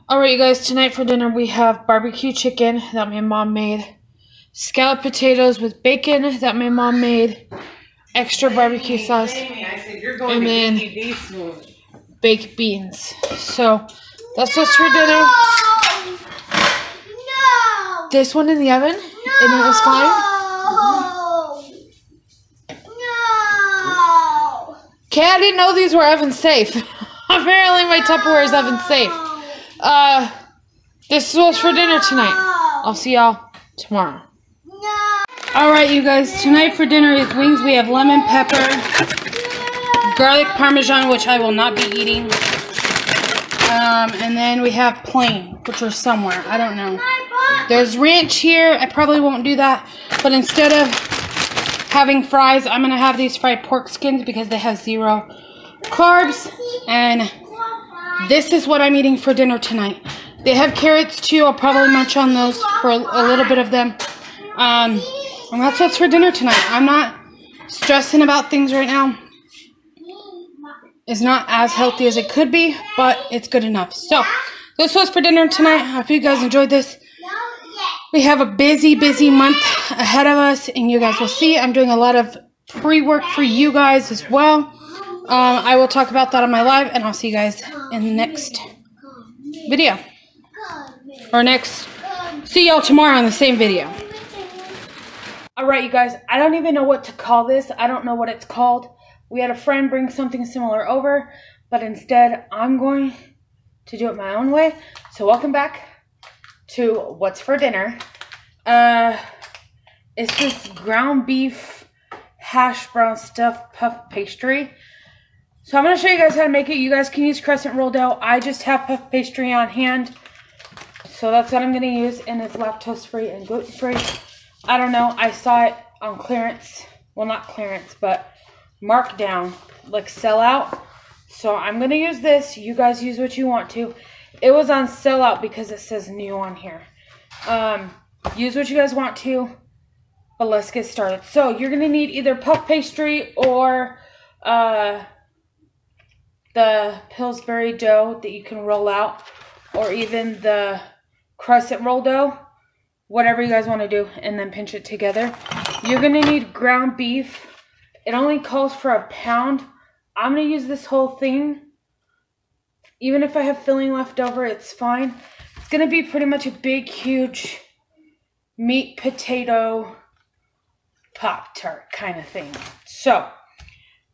Alright, you guys, tonight for dinner we have barbecue chicken that my mom made, scalloped potatoes with bacon that my mom made, extra barbecue sauce, and then baked beans. So, that's what's for dinner. No! This one in the oven, and it was fine. No! Okay, I didn't know these were oven safe. Apparently my Tupperware is oven safe. This is what's for dinner tonight. I'll see y'all tomorrow. No! Alright, you guys, tonight for dinner is wings. We have lemon pepper, garlic parmesan, which I will not be eating. And then we have plain, which are somewhere. I don't know. There's ranch here. I probably won't do that. But instead of having fries, I'm going to have these fried pork skins because they have 0 carbs. And this is what I'm eating for dinner tonight. They have carrots too. I'll probably munch on those for a little bit of them. And that's what's for dinner tonight. I'm not stressing about things right now. It's not as healthy as it could be, but it's good enough. So, this was for dinner tonight. I hope you guys enjoyed this. We have a busy month ahead of us, and you guys will see. I'm doing a lot of pre-work for you guys as well. I will talk about that on my live, and I'll see you guys in the next video. Or see y'all tomorrow on the same video. Alright, you guys, I don't even know what to call this. I don't know what it's called. We had a friend bring something similar over, but instead I'm going to do it my own way. So welcome back to what's for dinner. It's this ground beef hash brown stuffed puff pastry. So I'm going to show you guys how to make it. You guys can use crescent roll dough. I just have puff pastry on hand. So that's what I'm going to use, and it's lactose free and gluten free. I don't know. I saw it on clearance. Well, not clearance, but marked down, like sell out. So I'm going to use this. You guys use what you want to. It was on sell out because it says new on here. Use what you guys want to, but let's get started. So you're going to need either puff pastry or the Pillsbury dough that you can roll out, or even the crescent roll dough, whatever you guys want to do, and then pinch it together. You're going to need ground beef. It only calls for a pound. I'm going to use this whole thing. Even if I have filling left over, it's fine. It's going to be pretty much a big, huge meat potato Pop-Tart kind of thing. So,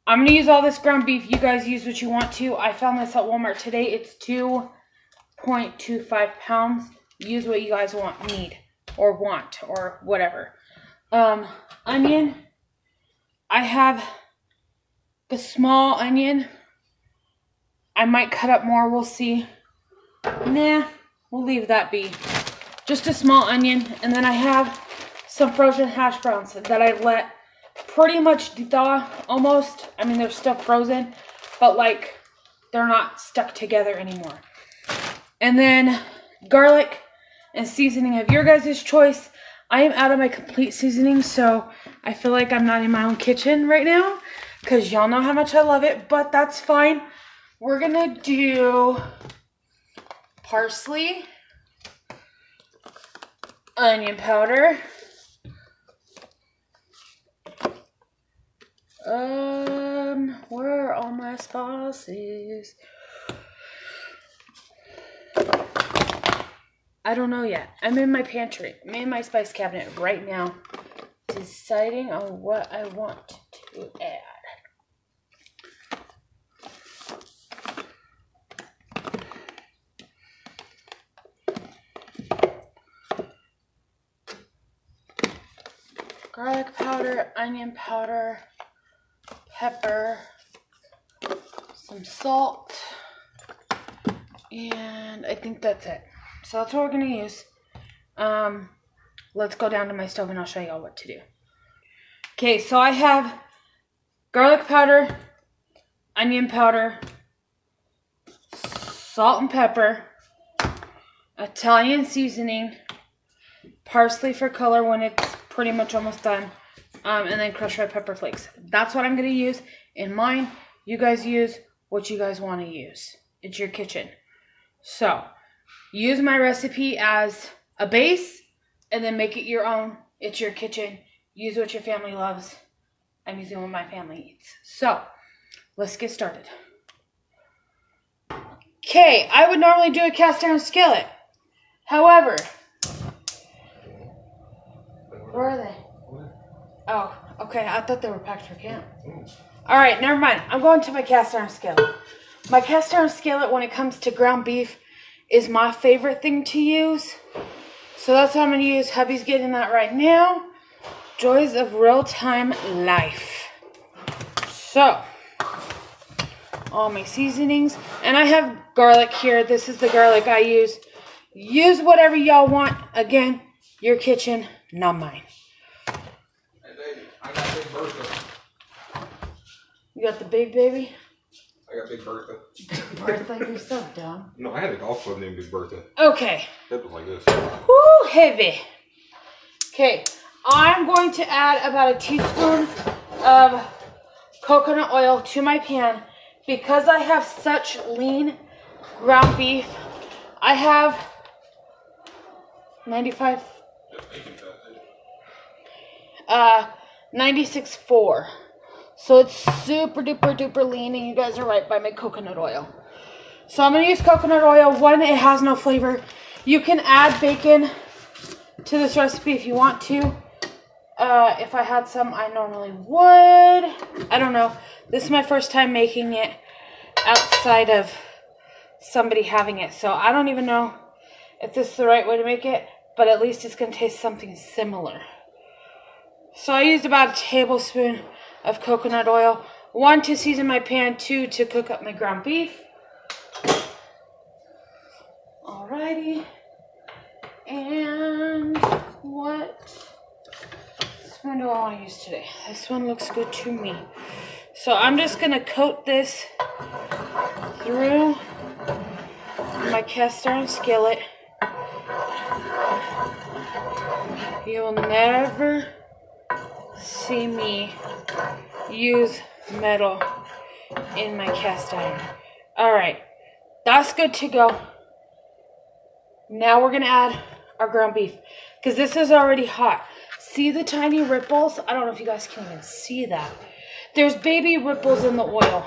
I'm going to use all this ground beef. You guys use what you want to. I found this at Walmart today. It's 2.25 pounds. Use what you guys need, or whatever. Onion. I have the small onion. I might cut up more. We'll see. Nah, we'll leave that be. Just a small onion. And then I have some frozen hash browns that I let pretty much thaw almost. I mean, they're still frozen, but like they're not stuck together anymore. And then garlic and seasoning of your guys' choice. I am out of my complete seasoning, so I feel like I'm not in my own kitchen right now because y'all know how much I love it, but that's fine. We're gonna do parsley, onion powder, where are all my spices? I don't know yet. I'm in my pantry. I'm in my spice cabinet right now, deciding on what I want to add. Garlic powder, onion powder, pepper, some salt, and I think that's it. So that's what we're going to use. Let's go down to my stove and I'll show y'all what to do. Okay, so I have garlic powder, onion powder, salt and pepper, Italian seasoning, parsley for color when it's pretty much almost done, and then crushed red pepper flakes. That's what I'm going to use in mine. You guys use what you guys want to use. It's your kitchen. So, use my recipe as a base and then make it your own. It's your kitchen. Use what your family loves. I'm using what my family eats. So, let's get started. Okay, I would normally do a cast iron skillet. However, where are they? Oh, okay, I thought they were packed for camp. All right, never mind. I'm going to my cast iron skillet. My cast iron skillet, when it comes to ground beef, is my favorite thing to use. So that's what I'm going to use. Hubby's getting that right now. Joys of real-time life. So, all my seasonings. And I have garlic here. This is the garlic I use. Use whatever y'all want. Again, your kitchen, not mine. Hey, baby, I got Big Bertha. You got the big baby? I got Big Bertha. Bertha, you're so dumb. No, I had a golf club named Big Bertha. Okay. It was like this. Woo, heavy. Okay, I'm going to add about a teaspoon of coconut oil to my pan because I have such lean ground beef. I have 96.4. So it's super duper duper lean, and you guys are right by my coconut oil. So I'm going to use coconut oil. One, it has no flavor. You can add bacon to this recipe if you want to. If I had some, I normally would. I don't know. This is my first time making it outside of somebody having it. So I don't even know if this is the right way to make it, but at least it's going to taste something similar. So I used about a tablespoon of coconut oil. 1, to season my pan. 2, to cook up my ground beef. Alrighty. And what spoon do I want to use today? This one looks good to me. So I'm just going to coat this through my cast iron skillet. You'll never see me use metal in my cast iron. Alright, that's good to go. Now we're going to add our ground beef because this is already hot. See the tiny ripples? I don't know if you guys can even see that. There's baby ripples in the oil.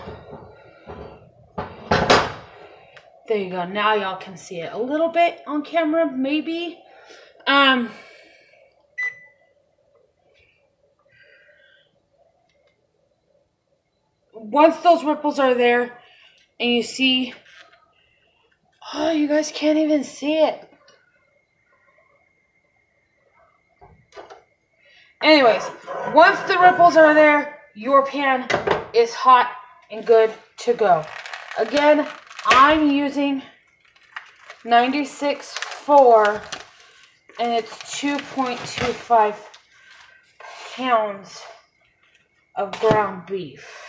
There you go. Now y'all can see it a little bit on camera, maybe. Once those ripples are there and you see, oh, you guys can't even see it. Anyways, once the ripples are there, your pan is hot and good to go. Again, I'm using 96.4 and it's 2.25 pounds of ground beef.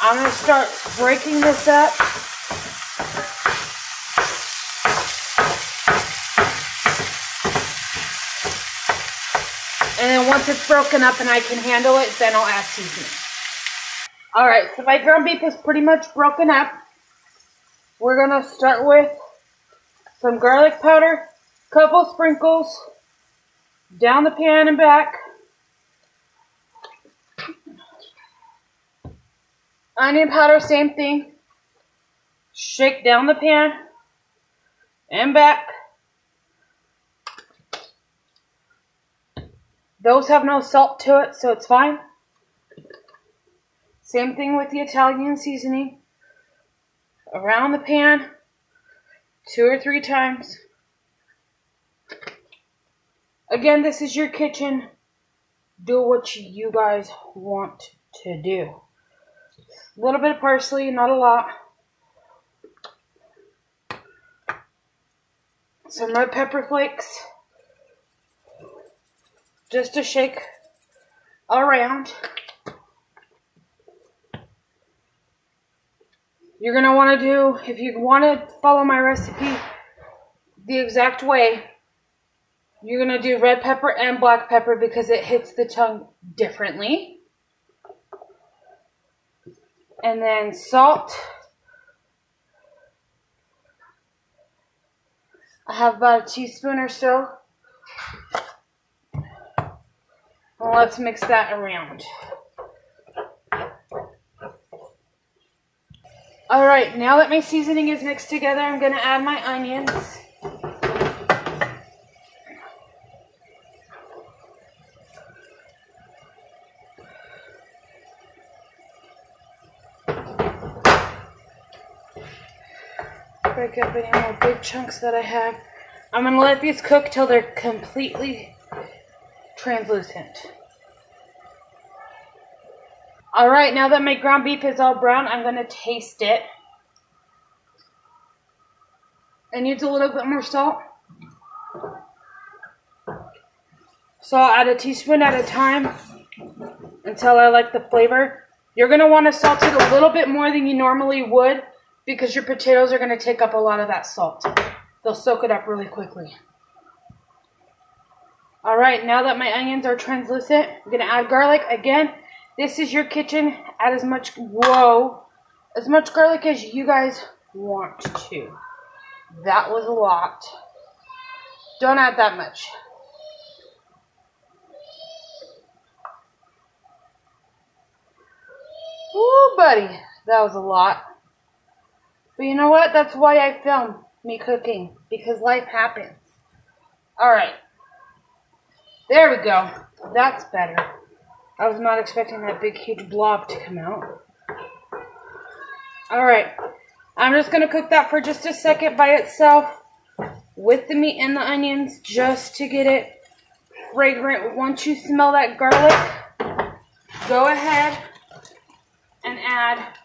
I'm going to start breaking this up. And then once it's broken up and I can handle it, then I'll add seasoning. Alright, so my ground beef is pretty much broken up. We're going to start with some garlic powder, couple sprinkles, down the pan and back. Onion powder, same thing. Shake down the pan and back. Those have no salt to it, so it's fine. Same thing with the Italian seasoning. Around the pan 2 or 3 times. Again, this is your kitchen. Do what you guys want to do. A little bit of parsley, not a lot. Some red pepper flakes. Just to shake around. You're going to want to do, if you want to follow my recipe the exact way, you're going to do red pepper and black pepper because it hits the tongue differently. And then salt, have about a teaspoon or so. Well, let's mix that around. Alright, now that my seasoning is mixed together, I'm going to add my onions. Break up any more big chunks that I have. I'm going to let these cook till they're completely translucent. Alright, now that my ground beef is all brown, I'm going to taste it. It needs a little bit more salt. So I'll add a teaspoon at a time until I like the flavor. You're going to want to salt it a little bit more than you normally would because your potatoes are going to take up a lot of that salt. They'll soak it up really quickly. Alright, now that my onions are translucent, I'm going to add garlic again. This is your kitchen. Add as much, as much garlic as you guys want to. That was a lot. Don't add that much. Ooh, buddy, that was a lot. But you know what? That's why I film me cooking, because life happens. Alright. There we go. That's better. I was not expecting that big, huge blob to come out. Alright. I'm just going to cook that for just a second by itself with the meat and the onions just to get it fragrant. Once you smell that garlic, go ahead and add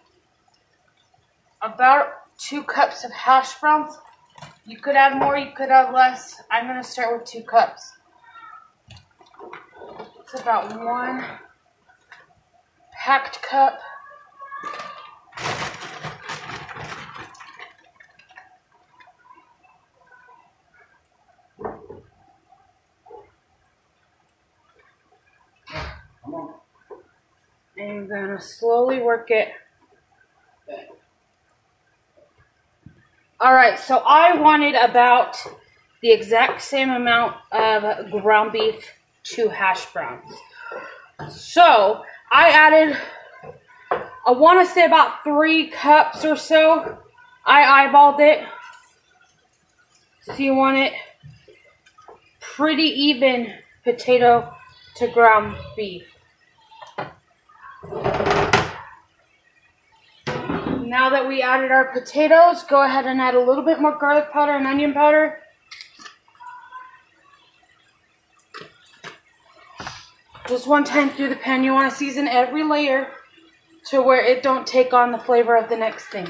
about 2 cups of hash browns. You could add more, you could add less. I'm going to start with 2 cups. It's about 1 packed cup. And I'm going to slowly work it. Alright, so I wanted about the exact same amount of ground beef to hash browns. So, I added, I want to say about 3 cups or so. I eyeballed it. So you want it pretty even potato to ground beef. Now that we added our potatoes, go ahead and add a little bit more garlic powder and onion powder. Just one time through the pan. You want to season every layer to where it don't take on the flavor of the next thing.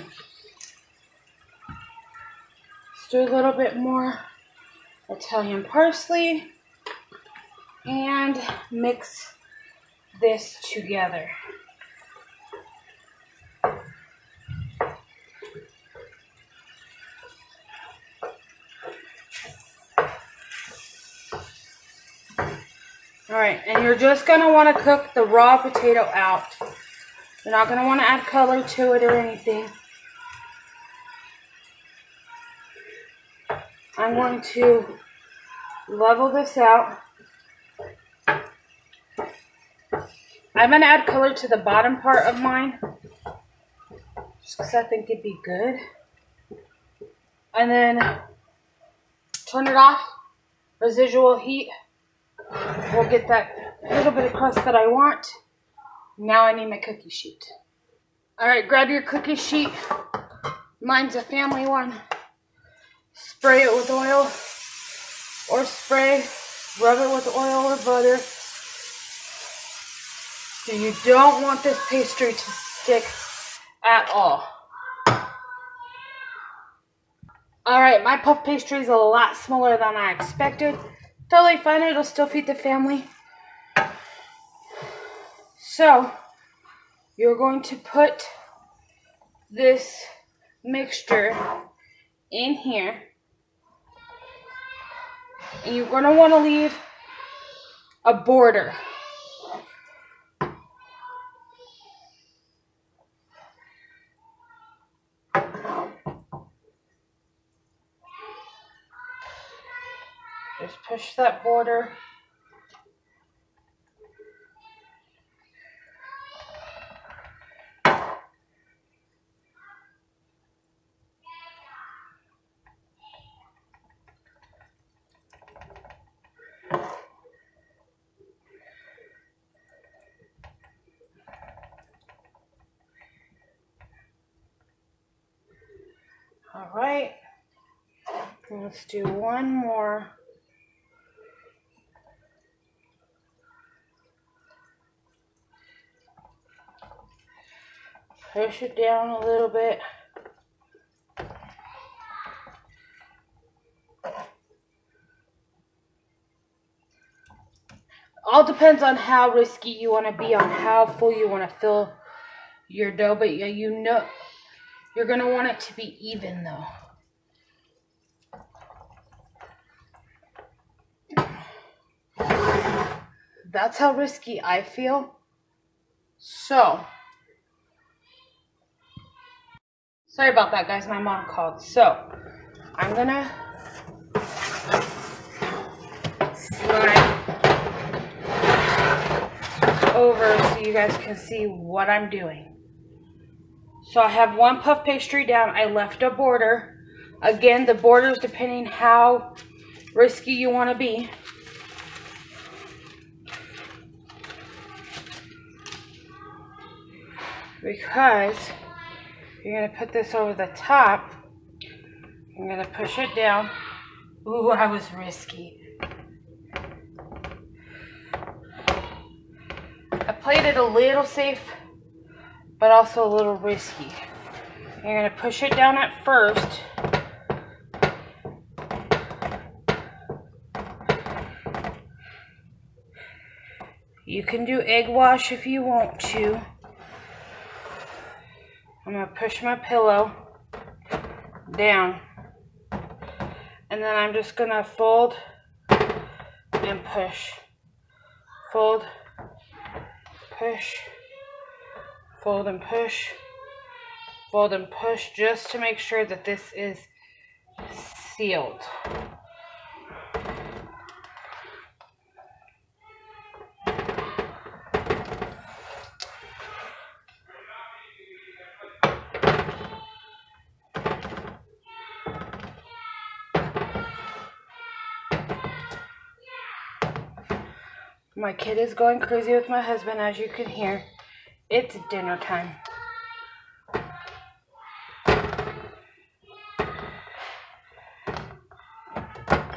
Let's do a little bit more Italian parsley and mix this together. Alright, and you're just going to want to cook the raw potato out. You're not going to want to add color to it or anything. I'm going to level this out. I'm going to add color to the bottom part of mine, just because I think it'd be good. And then turn it off, residual heat. We'll get that little bit of crust that I want. Now I need my cookie sheet. Alright, grab your cookie sheet. Mine's a family one. Spray it with oil or spray, rub it with oil or butter. So you don't want this pastry to stick at all. Alright, my puff pastry is a lot smaller than I expected. Totally fine, it'll still feed the family. So, you're going to put this mixture in here. And you're going to want to leave a border. Just push that border. All right, let's do one more. Push it down a little bit. All depends on how risky you want to be, on how full you want to fill your dough, but you know you're going to want it to be even though. That's how risky I feel. So, sorry about that, guys. My mom called. So, I'm going to slide over so you guys can see what I'm doing. So I have one puff pastry down. I left a border. Again, the borders depending how risky you want to be. Because you're going to put this over the top. I'm going to push it down. Ooh, I was risky. I played it a little safe, but also a little risky. You're going to push it down at first. You can do egg wash if you want to. I'm going to push my pillow down. And then I'm just going to fold and push. Fold, push, fold and push, fold and push, just to make sure that this is sealed. My kid is going crazy with my husband, as you can hear. It's dinner time.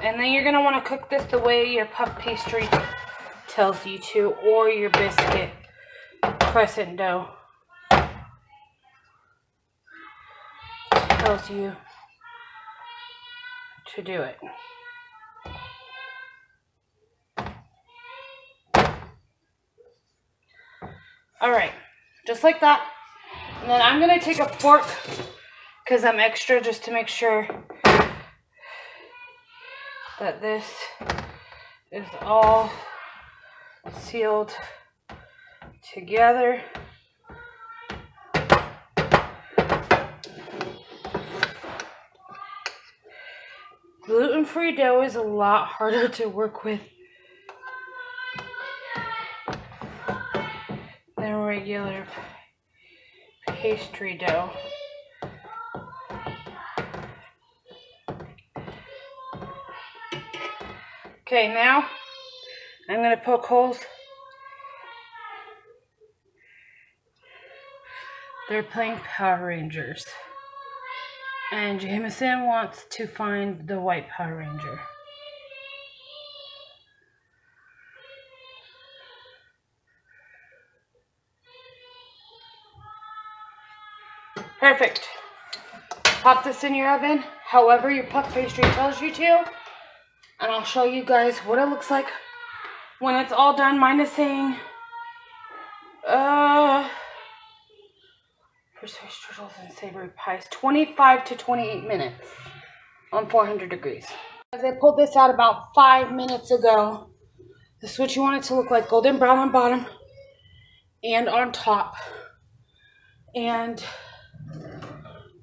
And then you're going to want to cook this the way your puff pastry tells you to, or your biscuit crescent dough tells you to do it. Alright, just like that. And then I'm going to take a fork, because I'm extra, just to make sure that this is all sealed together. Gluten-free dough is a lot harder to work with than regular pastry dough. Okay, now I'm going to poke holes. They're playing Power Rangers. And Jameson wants to find the white Power Ranger. Perfect. Pop this in your oven, however your puff pastry tells you to. And I'll show you guys what it looks like when it's all done. Mine is saying, for sweet strudels and savory pies, 25 to 28 minutes on 400 degrees. As I pulled this out about 5 minutes ago, this is what you want it to look like: golden brown on bottom and on top. And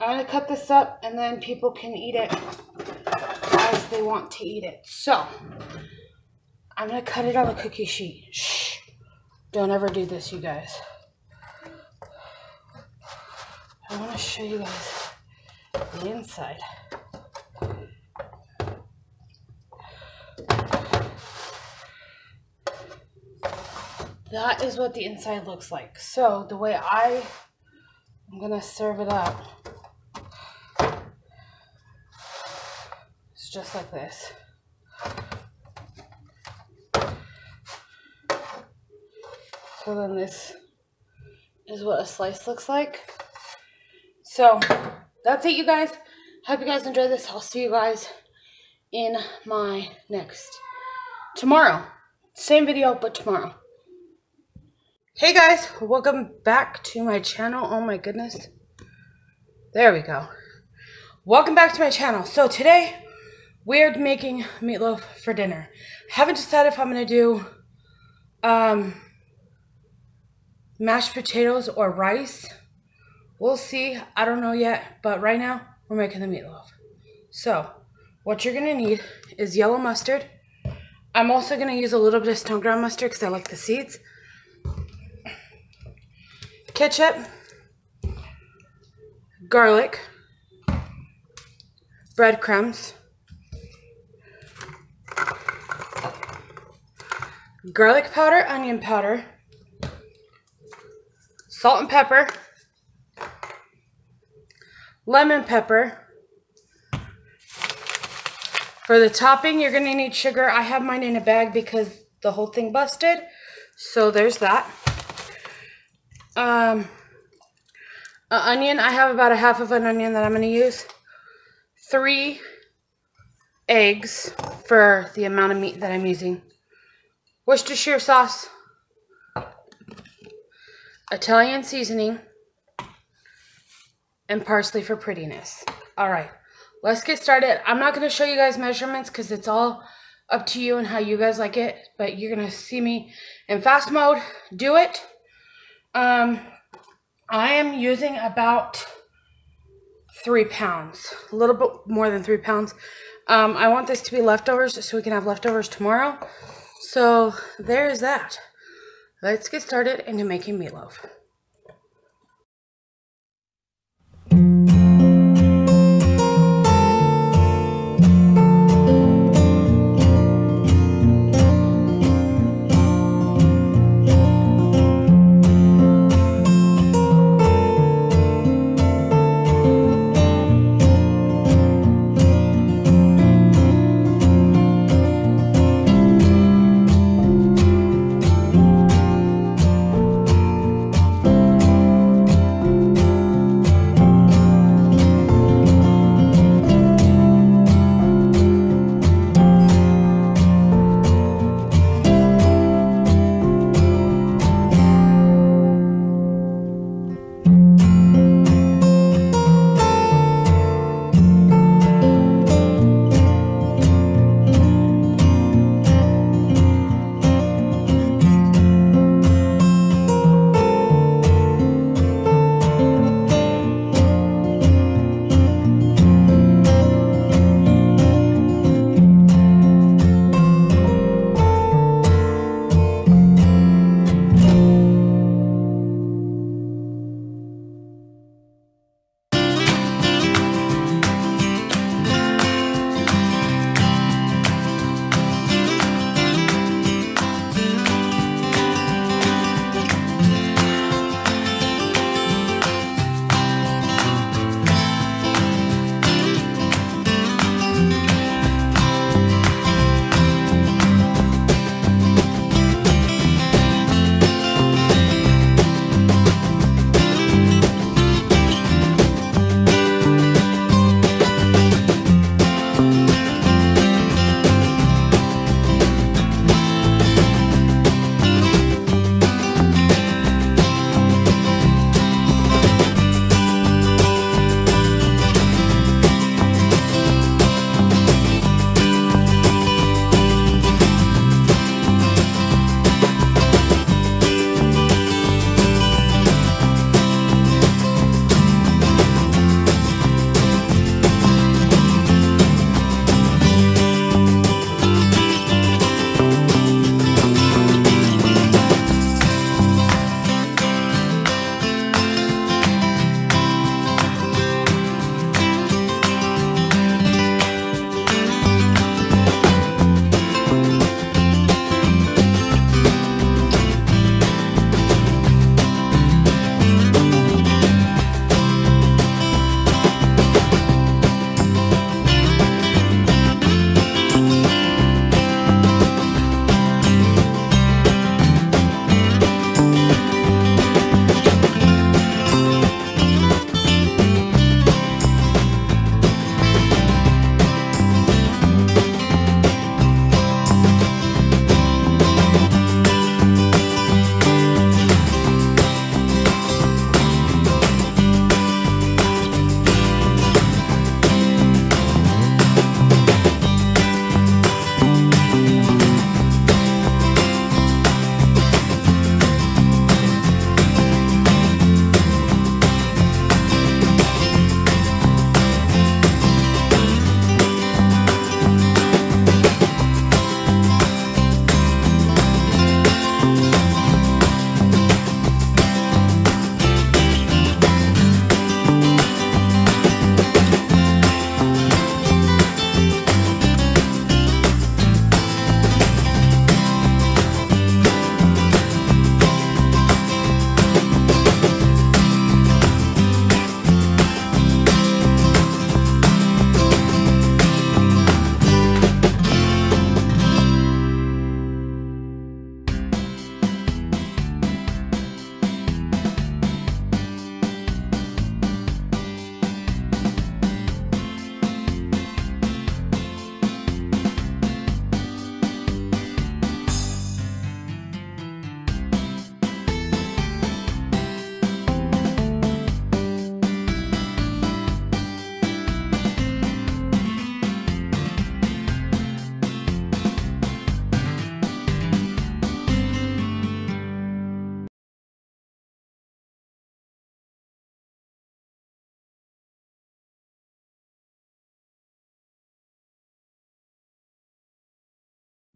I'm going to cut this up, and then people can eat it as because they want to eat it. So, I'm going to cut it on the cookie sheet. Shh. Don't ever do this, you guys. I want to show you guys the inside. That is what the inside looks like. So the way I'm gonna serve it up is just like this. So then this is what a slice looks like. So that's it, you guys. Hope you guys enjoyed this. I'll see you guys in my next tomorrow. Same video, but tomorrow. Hey guys, welcome back to my channel. Oh my goodness. There we go. Welcome back to my channel. So today, we're making meatloaf for dinner. Haven't decided if I'm going to do mashed potatoes or rice. We'll see. I don't know yet. But right now, we're making the meatloaf. So, what you're going to need is yellow mustard. I'm also going to use a little bit of stone ground mustard because I like the seeds. Ketchup, garlic, breadcrumbs, garlic powder, onion powder, salt and pepper, lemon pepper. For the topping, you're going to need sugar. I have mine in a bag because the whole thing busted. So there's that. Onion, I have about a half of an onion that I'm going to use. 3 eggs for the amount of meat that I'm using. Worcestershire sauce. Italian seasoning. And parsley for prettiness. Alright, let's get started. I'm not going to show you guys measurements because it's all up to you and how you guys like it. But you're going to see me in fast mode do it. I am using about 3 pounds, a little bit more than 3 pounds. I want this to be leftovers so we can have leftovers tomorrow. So there's that. Let's get started into making meatloaf.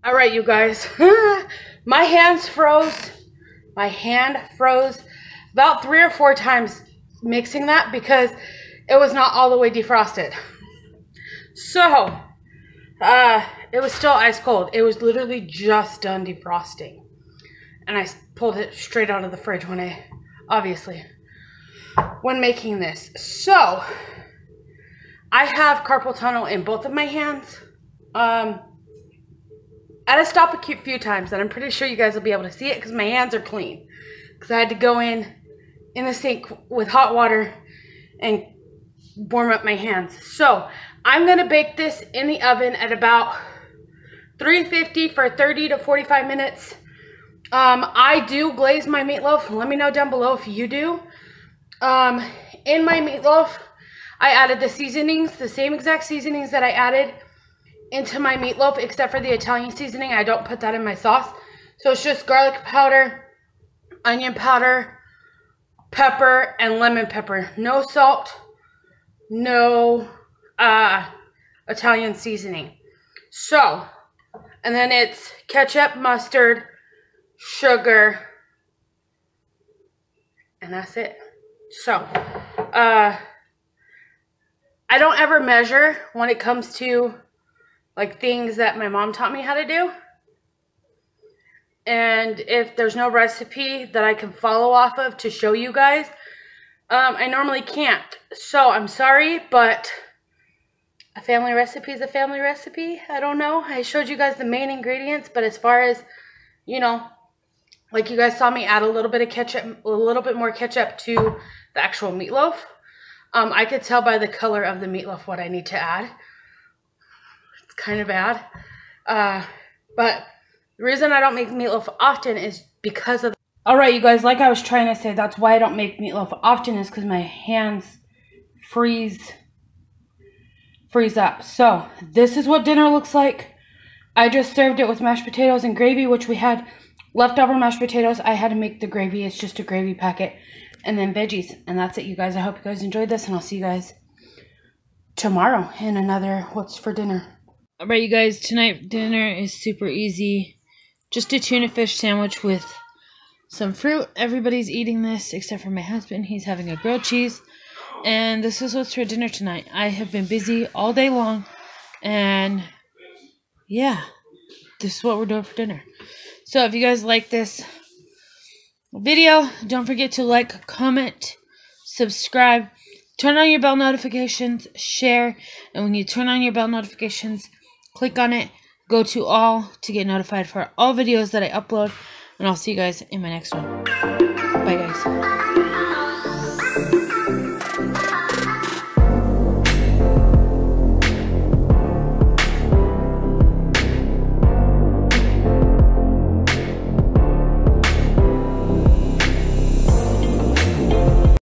All right, you guys. My hands froze. My hand froze about 3 or 4 times mixing that because it was not all the way defrosted. So, it was still ice cold. It was literally just done defrosting. And I pulled it straight out of the fridge obviously, when making this. So, I have carpal tunnel in both of my hands. I had to stop a few times, and I'm pretty sure you guys will be able to see it because my hands are clean. Because I had to go in the sink with hot water and warm up my hands. So, I'm going to bake this in the oven at about 350 for 30 to 45 minutes. I do glaze my meatloaf. Let me know down below if you do. In my meatloaf, I added the seasonings, the same exact seasonings that I added into my meatloaf, except for the Italian seasoning. I don't put that in my sauce. So it's just garlic powder, onion powder, pepper, and lemon pepper. No salt, no Italian seasoning. So, and then it's ketchup, mustard, sugar, and that's it. So, I don't ever measure when it comes to like things that my mom taught me how to do. And if there's no recipe that I can follow off of to show you guys, I normally can't. So I'm sorry, but a family recipe is a family recipe. I don't know. I showed you guys the main ingredients, but as far as, you know, like you guys saw me add a little bit of ketchup, a little bit more ketchup to the actual meatloaf. I could tell by the color of the meatloaf what I need to add. It's kind of bad. But the reason I don't make meatloaf often is because of... Alright, you guys, like I was trying to say, that's why I don't make meatloaf often is because my hands freeze up. So, this is what dinner looks like. I just served it with mashed potatoes and gravy, which we had leftover mashed potatoes. I had to make the gravy. It's just a gravy packet. And then veggies. And that's it, you guys. I hope you guys enjoyed this, and I'll see you guys tomorrow in another What's for Dinner. Alright, you guys, tonight dinner is super easy. Just a tuna fish sandwich with some fruit. Everybody's eating this except for my husband. He's having a grilled cheese. And this is what's for dinner tonight. I have been busy all day long. And yeah, this is what we're doing for dinner. So if you guys like this video, don't forget to like, comment, subscribe, turn on your bell notifications, share. And when you turn on your bell notifications, click on it. Go to all to get notified for all videos that I upload. And I'll see you guys in my next one.